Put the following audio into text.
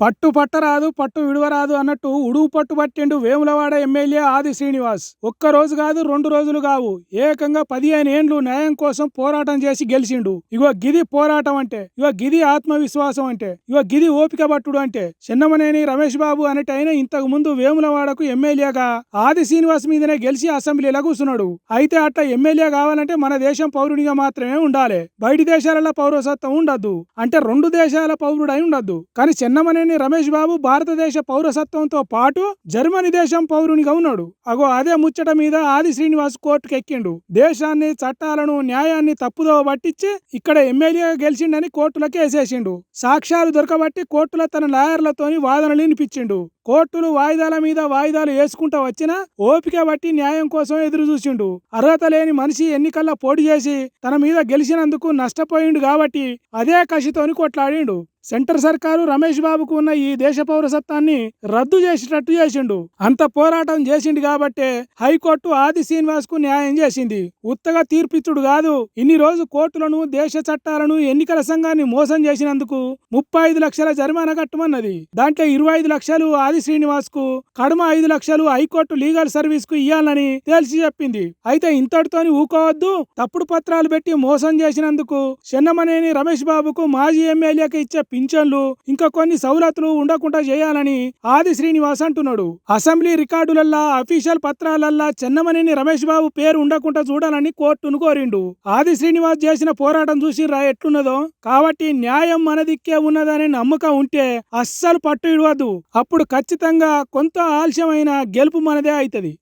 పట్టు పట్టరాదు పట్టు విడువరాదు అన్నట్టు ఉడువు పట్టు పట్టిండు వేములవాడ ఎమ్మెల్యే ఆది శ్రీనివాస్. ఒక్క రోజు కాదు 2 రోజులు కావు, ఏకంగా 15 ఏండ్లు న్యాయం కోసం పోరాటం చేసి గెలిచిండు. ఇగో గిది పోరాటం అంటే, ఇగో గిది ఆత్మవిశ్వాసం అంటే, ఇగో గిది ఓపిక పట్టుడు అంటే. చిన్నమనేని రమేష్ బాబు అనేటైన ఇంతకు ముందు వేములవాడకు ఎమ్మెల్యేగా ఆది శ్రీనివాస్ మీదనే గెలిచి అసెంబ్లీలో కూర్చున్నాడు. అయితే అట్లా ఎమ్మెల్యే కావాలంటే మన దేశం పౌరునిగా మాత్రమే ఉండాలి, బయటి దేశాలలో పౌరసత్వం ఉండద్దు, అంటే 2 దేశాల పౌరుడై ఉండద్దు. కానీ చిన్నమనేని రమేష్ బాబు భారతదేశ పౌరసత్వంతో పాటు జర్మనీ దేశం పౌరునిగా ఉన్నాడు. అగో అదే ముచ్చట మీద ఆది శ్రీనివాస్ కోర్టుకు ఎక్కిండు. దేశాన్ని, చట్టాలను, న్యాయాన్ని తప్పుదోవ పట్టించి ఇక్కడ ఎమ్మెల్యేగా గెలిచిండని కోర్టులకు వేసేసిండు. సాక్ష్యాలు దొరకబట్టి కోర్టులో తన లాయర్లతోని వాదనలు వినిపించిండు. కోర్టులు వాయిదాల మీద వాయిదాలు వేసుకుంటూ వచ్చినా ఓపిక బట్టి న్యాయం కోసం ఎదురు చూసిండు. అర్హత లేని మనిషి ఎన్నికల్లో పోటీ చేసి తన మీద గెలిచినందుకు నష్టపోయిండు కాబట్టి అదే కసితోని కొట్లాడిండు. సెంటర్ సర్కారు రమేష్ బాబుకు ఉన్న ఈ దేశ పౌరసత్వాన్ని రద్దు చేసేటట్టు చేసిండు. అంత పోరాటం చేసిండు కాబట్టే హైకోర్టు ఆది శ్రీనివాస్ కు న్యాయం చేసింది. ఉత్తగా తీర్పిచ్చుడు కాదు, ఇన్ని రోజు కోర్టులను, దేశ చట్టాలను, ఎన్నికల సంఘాన్ని మోసం చేసినందుకు 35 లక్షల జరిమానా కట్టమన్నది. దాంట్లో 25 లక్షలు ఆది శ్రీనివాస్ కు, కడమ 5 లక్షలు హైకోర్టు లీగల్ సర్వీస్ కు ఇయ్యాలని తేల్చి చెప్పింది. అయితే ఇంతటితోని ఊకోవద్దు, తప్పుడు పత్రాలు పెట్టి మోసం చేసినందుకు చెన్నమనేని రమేష్ బాబుకు మాజీ ఎమ్మెల్యేకి ఇచ్చే పింఛన్లు, ఇంకా కొన్ని సౌలతులు ఉండకుండా చేయాలని ఆది శ్రీనివాస్ అంటున్నాడు. అసెంబ్లీ రికార్డులల్లా, అఫీషియల్ పత్రాలల్లా చెన్నమనేని రమేష్ బాబు పేరు ఉండకుండా చూడాలని కోర్టును కోరిండు. ఆది శ్రీనివాస్ చేసిన పోరాటం చూసి రా ఎట్లున్నదో. కాబట్టి న్యాయం మన దిక్కే ఉన్నదనే నమ్మకం ఉంటే అస్సలు పట్టు ఇడవద్దు. అప్పుడు ఖచ్చితంగా కొంత ఆలస్యమైన గెలుపు మనదే అవుతుంది.